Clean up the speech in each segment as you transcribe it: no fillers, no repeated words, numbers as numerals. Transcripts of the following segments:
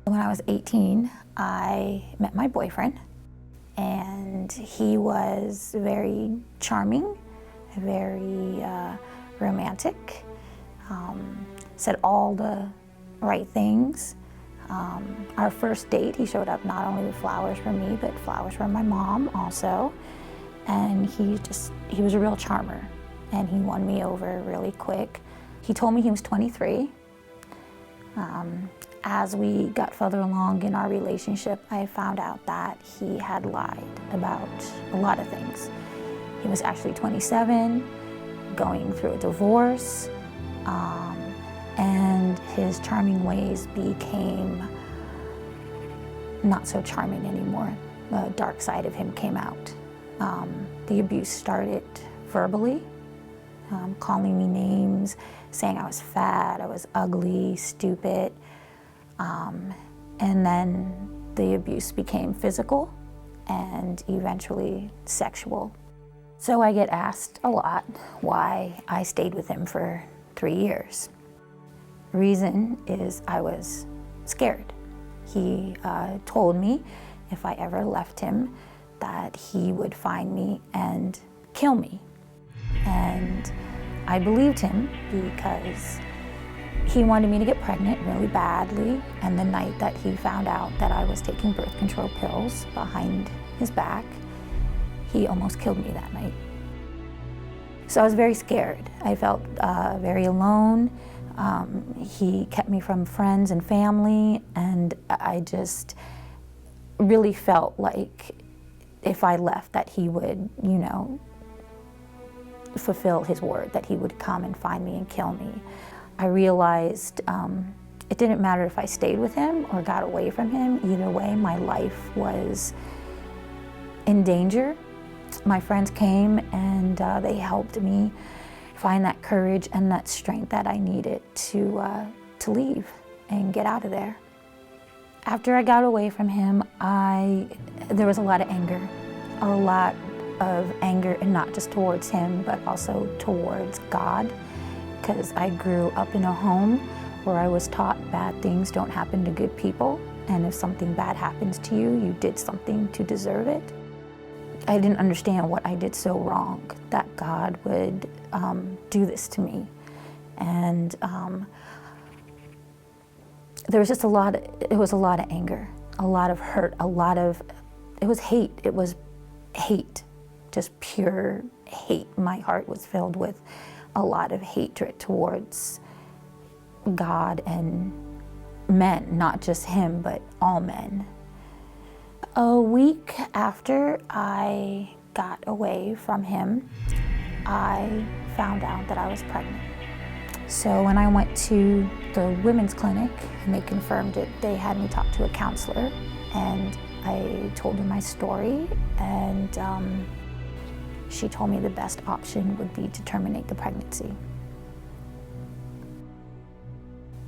When I was 18, I met my boyfriend, and he was very charming, very romantic, said all the right things. Our first date, he showed up not only with flowers for me, but flowers for my mom also. And he was a real charmer, and he won me over really quick. He told me he was 23. As we got further along in our relationship, I found out that he had lied about a lot of things. He was actually 27, going through a divorce, and his charming ways became not so charming anymore. The dark side of him came out. The abuse started verbally, calling me names, saying I was fat, I was ugly, stupid. And then the abuse became physical and eventually sexual. So I get asked a lot why I stayed with him for 3 years. Reason is I was scared. He told me if I ever left him that he would find me and kill me. And I believed him because he wanted me to get pregnant really badly, and the night that he found out that I was taking birth control pills behind his back, he almost killed me that night. So I was very scared. I felt very alone. He kept me from friends and family, and I just really felt like if I left that he would, fulfill his word, that he would come and find me and kill me. I realized it didn't matter if I stayed with him or got away from him. Either way, my life was in danger. My friends came and they helped me find that courage and that strength that I needed to leave and get out of there. After I got away from him, there was a lot of anger, and not just towards him, but also towards God. Because I grew up in a home where I was taught bad things don't happen to good people, and if something bad happens to you, you did something to deserve it. I didn't understand what I did so wrong that God would do this to me. And there was just a lot of anger, a lot of hurt, it was hate. It was hate, just pure hate. My heart was filled with a lot of hatred towards God and men, not just him, but all men. A week after I got away from him, I found out that I was pregnant. So when I went to the women's clinic and they confirmed it, they had me talk to a counselor, and I told her my story, and she told me the best option would be to terminate the pregnancy.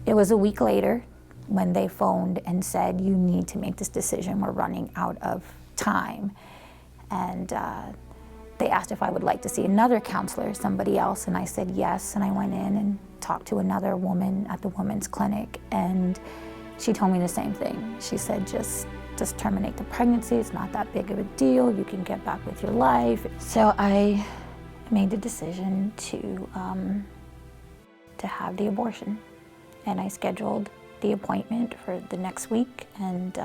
It was a week later when they phoned and said, you need to make this decision, we're running out of time. And they asked if I would like to see another counselor, somebody else, and I said yes, and I went in and talked to another woman at the women's clinic, and she told me the same thing. She said, just terminate the pregnancy, it's not that big of a deal, you can get back with your life. So I made the decision to have the abortion, and I scheduled the appointment for the next week, and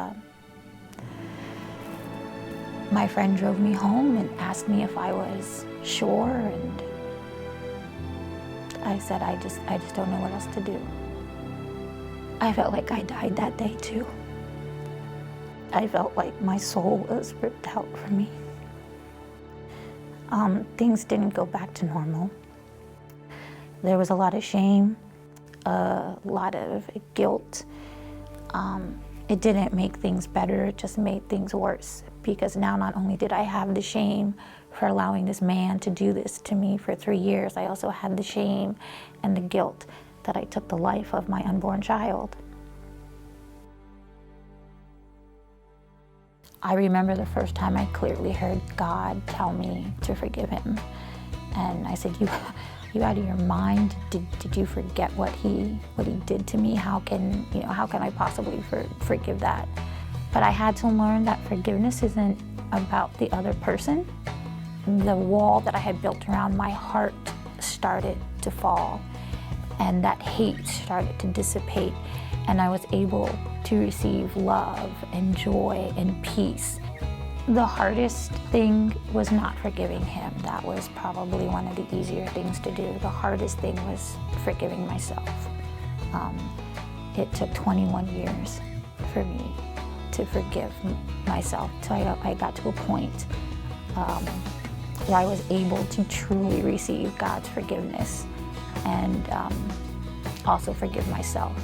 my friend drove me home and asked me if I was sure, and I said, I just don't know what else to do. I felt like I died that day too. I felt like my soul was ripped out from me. Things didn't go back to normal. There was a lot of shame, a lot of guilt. It didn't make things better, it just made things worse. Because now not only did I have the shame for allowing this man to do this to me for 3 years, I also had the shame and the guilt that I took the life of my unborn child. I remember the first time I clearly heard God tell me to forgive him. And I said, you out of your mind? Did you forget what he did to me? How can I possibly forgive that? But I had to learn that forgiveness isn't about the other person. The wall that I had built around my heart started to fall, and that hate started to dissipate, and I was able to receive love and joy and peace. The hardest thing was not forgiving him. That was probably one of the easier things to do. The hardest thing was forgiving myself. It took 21 years for me to forgive myself till I got to a point where I was able to truly receive God's forgiveness and also forgive myself.